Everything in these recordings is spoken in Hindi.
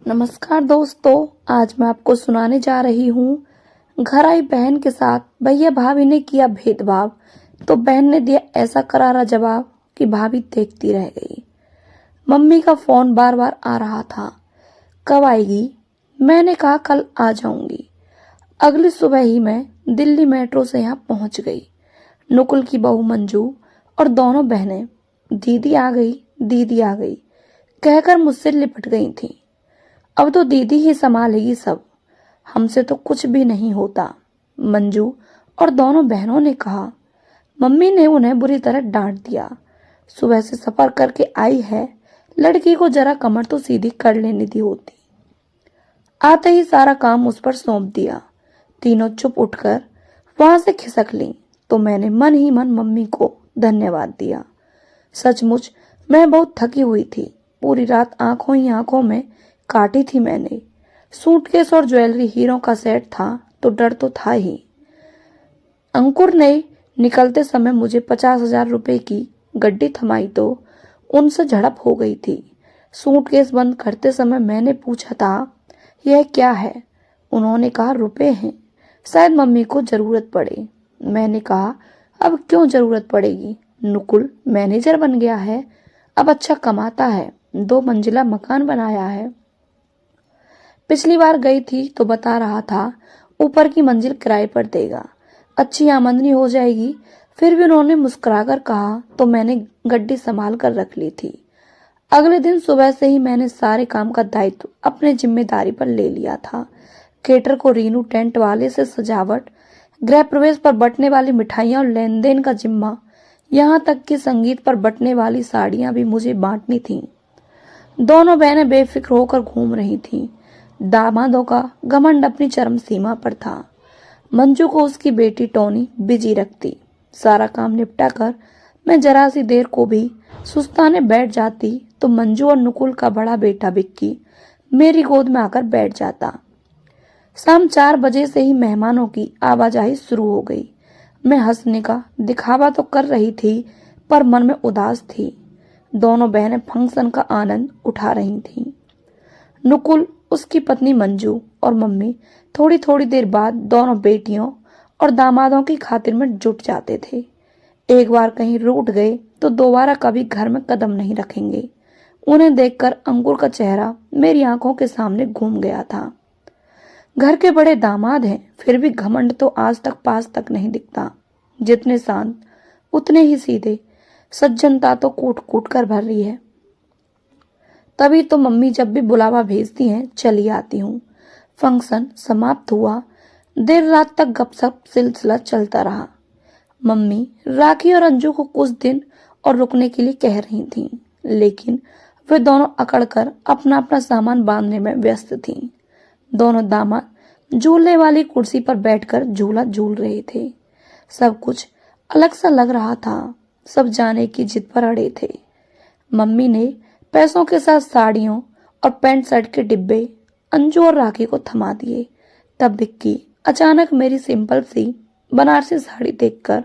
नमस्कार दोस्तों, आज मैं आपको सुनाने जा रही हूँ। घर आई बहन के साथ भैया भाभी ने किया भेदभाव, तो बहन ने दिया ऐसा करारा जवाब कि भाभी देखती रह गई। मम्मी का फोन बार बार आ रहा था, कब आएगी? मैंने कहा कल आ जाऊंगी। अगली सुबह ही मैं दिल्ली मेट्रो से यहाँ पहुंच गई। नुकुल की बहू मंजू और दोनों बहनें दीदी आ गई, दीदी आ गई कहकर मुझसे लिपट गई थीं। अब तो दीदी ही संभालेगी सब, हमसे तो कुछ भी नहीं होता। मंजू और दोनों बहनों ने कहा। मम्मी ने उन्हें बुरी तरह डांट दिया। सुबह से सफर करके आई है, लड़की को जरा कमर तो सीधी कर लेनी दी होती। आते ही सारा काम उस पर सौंप दिया। तीनों चुप उठकर वहां से खिसक लीं, तो मैंने मन ही मन मम्मी को धन्यवाद दिया। सचमुच मैं बहुत थकी हुई थी। पूरी रात आंखों ही आंखों में काटी थी मैंने। सूटकेस और ज्वेलरी हीरों का सेट था, तो डर तो था ही। अंकुर ने निकलते समय मुझे 50,000 रुपए की गड्डी थमाई, तो उनसे झड़प हो गई थी। सूटकेस बंद करते समय मैंने पूछा था, यह क्या है? उन्होंने कहा रुपए हैं, शायद मम्मी को जरूरत पड़े। मैंने कहा अब क्यों जरूरत पड़ेगी? नुकुल मैनेजर बन गया है, अब अच्छा कमाता है, 2 मंजिला मकान बनाया है। पिछली बार गई थी तो बता रहा था ऊपर की मंजिल किराए पर देगा, अच्छी आमदनी हो जाएगी। फिर भी उन्होंने मुस्कुराकर कहा, तो मैंने गड्डी संभाल कर रख ली थी। अगले दिन सुबह से ही मैंने सारे काम का दायित्व अपने जिम्मेदारी पर ले लिया था। केटर को रीनू टेंट वाले से सजावट, गृह प्रवेश पर बंटने वाली मिठाइयां और लेन देन का जिम्मा, यहाँ तक कि संगीत पर बंटने वाली साड़ियां भी मुझे बांटनी थीं। दोनों बहनें बेफिक्र होकर घूम रही थीं। दामादों का घमंड अपनी चरम सीमा पर था। मंजू को उसकी बेटी टोनी बिजी रखती। सारा काम निपटा कर मैं जरा सी देर को भी सुस्ताने बैठ जाती, तो मंजू और नुकुल का बड़ा बेटा विक्की मेरी गोद में आकर बैठ जाता। शाम 4 बजे से ही मेहमानों की आवाजाही शुरू हो गई। मैं हंसने का दिखावा तो कर रही थी, पर मन में उदास थी। दोनों बहनें फंक्शन का आनंद उठा रही थीं। नुकुल, उसकी पत्नी मंजू और मम्मी थोड़ी थोड़ी देर बाद दोनों बेटियों और दामादों की खातिर में जुट जाते थे। एक बार कहीं रूठ गए तो दोबारा कभी घर में कदम नहीं रखेंगे। उन्हें देखकर अंकुर का चेहरा मेरी आंखों के सामने घूम गया था। घर के बड़े दामाद हैं, फिर भी घमंड तो आज तक पास तक नहीं दिखता। जितने शांत उतने ही सीधे, सज्जनता तो कूट कूट कर भर रही है। तभी तो मम्मी जब भी बुलावा भेजती हैं चली आती हूँ। फंक्शन समाप्त हुआ। देर रात तक गपशप सिलसिला चलता रहा। मम्मी राखी और अंजू को कुछ दिन और रुकने के लिए कह रही थीं, लेकिन वे दोनों अकड़कर अपना अपना सामान बांधने में व्यस्त थीं। दोनों दामाद झूलने वाली कुर्सी पर बैठकर झूला झूल रहे थे। सब कुछ अलग सा लग रहा था। सब जाने की जिद पर अड़े थे। मम्मी ने पैसों के साथ साड़ियों और पैंट शर्ट के डिब्बे अंजू और राखी को थमा दिए। तब विक्की अचानक मेरी सिंपल सी बनारसी साड़ी देखकर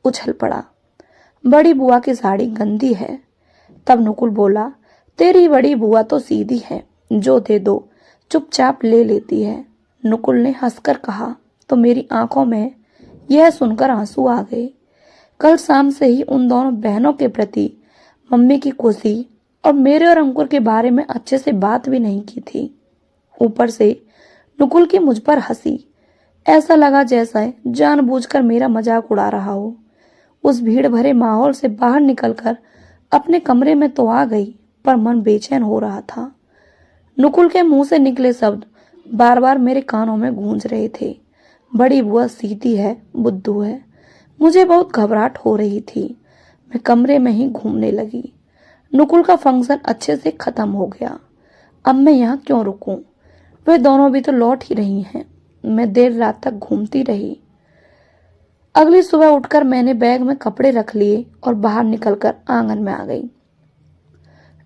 उछल पड़ा। बड़ी बुआ की साड़ी गंदी है। तब नुकुल बोला, तेरी बड़ी बुआ तो सीधी है, जो दे दो चुपचाप ले लेती है। नुकुल ने हंसकर कहा, तो मेरी आंखों में यह सुनकर आंसू आ गए। कल शाम से ही उन दोनों बहनों के प्रति मम्मी की खुशी और मेरे और अंकुर के बारे में अच्छे से बात भी नहीं की थी। ऊपर से नुकुल की मुझ पर हंसी, ऐसा लगा जैसा जानबूझकर मेरा मजाक उड़ा रहा हो। उस भीड़ भरे माहौल से बाहर निकलकर अपने कमरे में तो आ गई, पर मन बेचैन हो रहा था। नुकुल के मुंह से निकले शब्द बार बार मेरे कानों में गूंज रहे थे। बड़ी बुआ सीधी है, बुद्धू है। मुझे बहुत घबराहट हो रही थी। मैं कमरे में ही घूमने लगी। नुकुल का फंक्शन अच्छे से खत्म हो गया। अब मैं यहाँ क्यों रुकूं? वे दोनों भी तो लौट ही रही हैं। मैं देर रात तक घूमती रही। अगली सुबह उठकर मैंने बैग में कपड़े रख लिए और बाहर निकलकर आंगन में आ गई।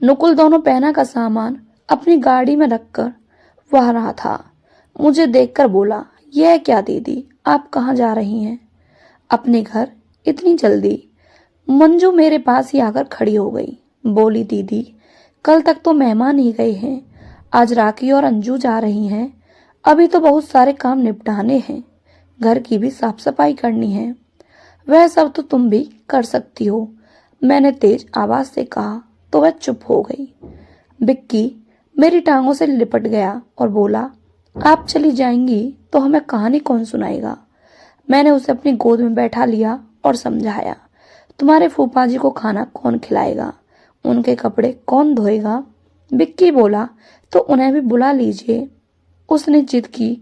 नुकुल दोनों पहना का सामान अपनी गाड़ी में रखकर वह रहा था। मुझे देखकर बोला, यह क्या दीदी, आप कहाँ जा रही हैं? अपने घर, इतनी जल्दी? मंजू मेरे पास ही आकर खड़ी हो गई। बोली, दीदी कल तक तो मेहमान ही गए हैं, आज राखी और अंजू जा रही हैं। अभी तो बहुत सारे काम निपटाने हैं, घर की भी साफ सफाई करनी है। वह सब तो तुम भी कर सकती हो, मैंने तेज आवाज से कहा तो वह चुप हो गई। बिक्की मेरी टांगों से लिपट गया और बोला, आप चली जाएंगी तो हमें कहानी कौन सुनाएगा। मैंने उसे अपनी गोद में बैठा लिया और समझाया, तुम्हारे फूफा जी को खाना कौन खिलाएगा, उनके कपड़े कौन धोएगा। बिक्की बोला, तो उन्हें भी बुला लीजिए। उसने जिद की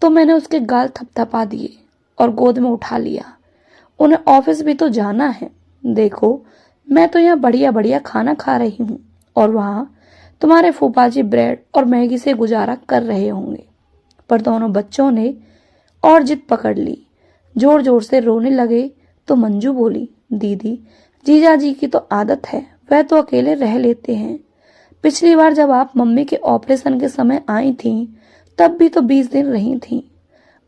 तो मैंने उसके गाल थपथपा दिए और गोद में उठा लिया। उन्हें ऑफिस भी तो जाना है। देखो, मैं तो यहाँ बढ़िया बढ़िया खाना खा रही हूँ और वहाँ तुम्हारे फूफा जी ब्रेड और मैगी से गुजारा कर रहे होंगे। पर दोनों बच्चों ने और जिद पकड़ ली, जोर जोर से रोने लगे। तो मंजू बोली, दीदी, जीजा जी की तो आदत है, वह तो अकेले रह लेते हैं। पिछली बार जब आप मम्मी के ऑपरेशन के समय आई थीं, तब भी तो 20 दिन रही थीं।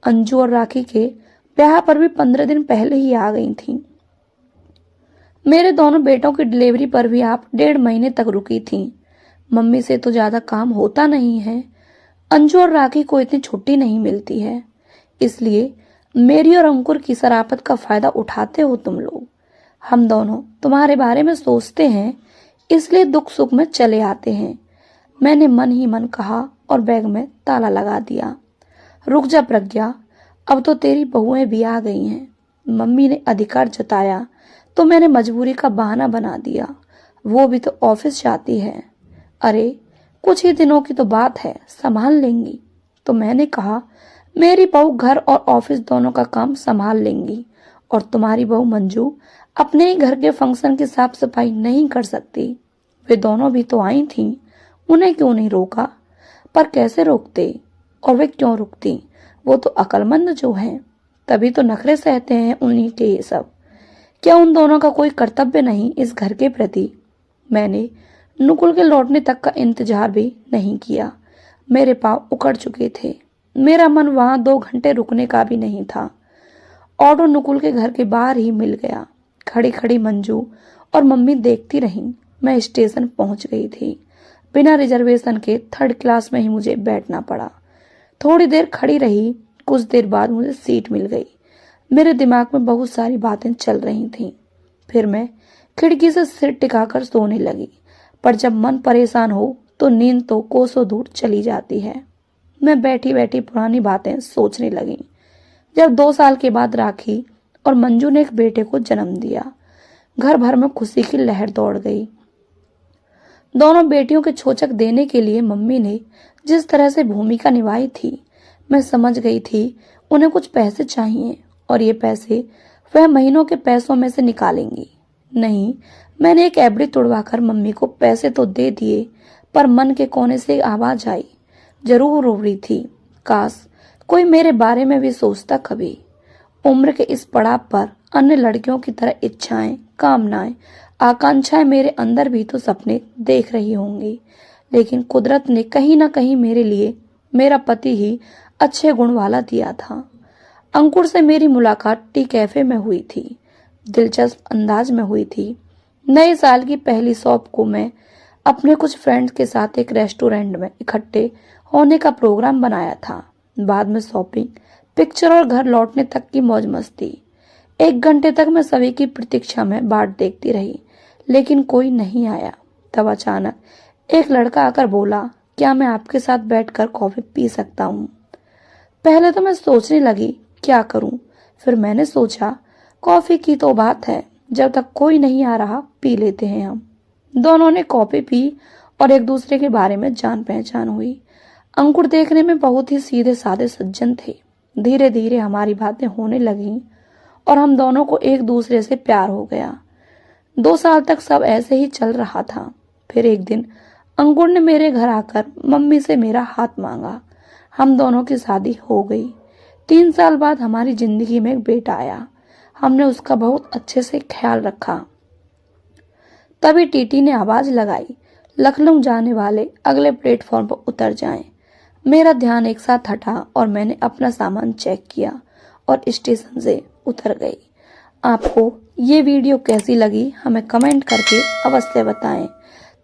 अंजू और राखी के ब्याह पर भी 15 दिन पहले ही आ गई थीं। मेरे दोनों बेटों की डिलीवरी पर भी आप 1.5 महीने तक रुकी थीं। मम्मी से तो ज्यादा काम होता नहीं है। अंजू और राखी को इतनी छुट्टी नहीं मिलती है, इसलिए मेरी और अंकुर की शराफत का फायदा उठाते हो तुम लोग। हम दोनों तुम्हारे बारे में सोचते हैं, इसलिए दुख सुख में चले आते हैं, मैंने मन ही मन कहा और बैग में ताला लगा दिया। रुक जा प्रज्ञा, अब तो तेरी बहुएं भी आ गई हैं। मम्मी ने अधिकार जताया तो मैंने मजबूरी का बहाना बना दिया, वो भी तो ऑफिस जाती है। अरे कुछ ही दिनों की तो बात है, संभाल लेंगी। तो मैंने कहा, मेरी बहू घर और ऑफिस दोनों का काम संभाल लेंगी और तुम्हारी बहू मंजू अपने ही घर के फंक्शन की साफ सफाई नहीं कर सकती। वे दोनों भी तो आई थीं, उन्हें क्यों नहीं रोका। पर कैसे रोकते और वे क्यों रुकती, वो तो अक्लमंद जो हैं, तभी तो नखरे सहते हैं उन्हीं के ये सब। क्या उन दोनों का कोई कर्तव्य नहीं इस घर के प्रति। मैंने नुकुल के लौटने तक का इंतजार भी नहीं किया। मेरे पांव उखड़ चुके थे, मेरा मन वहां 2 घंटे रुकने का भी नहीं था। ऑटो नुकुल के घर के बाहर ही मिल गया। खड़ी खड़ी मंजू और मम्मी देखती रहीं। मैं स्टेशन पहुंच गई थी। बिना रिजर्वेशन के 3rd क्लास में ही मुझे बैठना पड़ा। थोड़ी देर खड़ी रही, कुछ देर बाद मुझे सीट मिल गई। मेरे दिमाग में बहुत सारी बातें चल रही थीं। फिर मैं खिड़की से सिर टिकाकर सोने लगी। पर जब मन परेशान हो तो नींद तो कोसों दूर चली जाती है। मैं बैठी बैठी पुरानी बातें सोचने लगी। जब 2 साल के बाद राखी और मंजू ने एक बेटे को जन्म दिया, घर भर में खुशी की लहर दौड़ गई। दोनों बेटियों के छोचक देने के लिए मम्मी ने जिस तरह से भूमिका निभाई थी, मैं समझ गई थी उन्हें कुछ पैसे चाहिए और ये पैसे वह महीनों के पैसों में से निकालेंगी। नहीं, मैंने एक एफडी तुड़वाकर मम्मी को पैसे तो दे दिए, पर मन के कोने से आवाज आई, जरूर रो रही थी, काश कोई मेरे बारे में भी सोचता कभी। उम्र के इस पड़ाव पर अन्य लड़कियों की तरह इच्छाएं, कामनाएं, आकांक्षाएं मेरे अंदर भी तो सपने देख रही होंगी, लेकिन कुदरत ने कहीं ना कहीं मेरे लिए मेरा पति ही अच्छे गुण वाला दिया था। अंकुर से मेरी मुलाकात टी कैफे में हुई थी, दिलचस्प अंदाज में हुई थी। नए साल की पहली शॉप को मैं अपने कुछ फ्रेंड्स के साथ एक रेस्टोरेंट में इकट्ठे होने का प्रोग्राम बनाया था। बाद में शॉपिंग, पिक्चर और घर लौटने तक की मौज मस्ती। 1 घंटे तक मैं सभी की प्रतीक्षा में बाट देखती रही, लेकिन कोई नहीं आया। तब अचानक एक लड़का आकर बोला, क्या मैं आपके साथ बैठकर कॉफी पी सकता हूँ। पहले तो मैं सोचने लगी क्या करूं, फिर मैंने सोचा कॉफी की तो बात है, जब तक कोई नहीं आ रहा पी लेते हैं हम। दोनों ने कॉफी पी और एक दूसरे के बारे में जान पहचान हुई। अंकुर देखने में बहुत ही सीधे साधे सज्जन थे। धीरे धीरे हमारी बातें होने लगीं और हम दोनों को एक दूसरे से प्यार हो गया। 2 साल तक सब ऐसे ही चल रहा था। फिर एक दिन अंकुर ने मेरे घर आकर मम्मी से मेरा हाथ मांगा। हम दोनों की शादी हो गई। 3 साल बाद हमारी जिंदगी में एक बेटा आया। हमने उसका बहुत अच्छे से ख्याल रखा। तभी टीटी ने आवाज लगाई, लखनऊ जाने वाले अगले प्लेटफॉर्म पर उतर जाएं। मेरा ध्यान एक साथ हटा और मैंने अपना सामान चेक किया और स्टेशन से उतर गई। आपको ये वीडियो कैसी लगी हमें कमेंट करके अवश्य बताएं।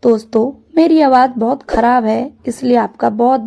दोस्तों, मेरी आवाज़ बहुत खराब है, इसलिए आपका बहुत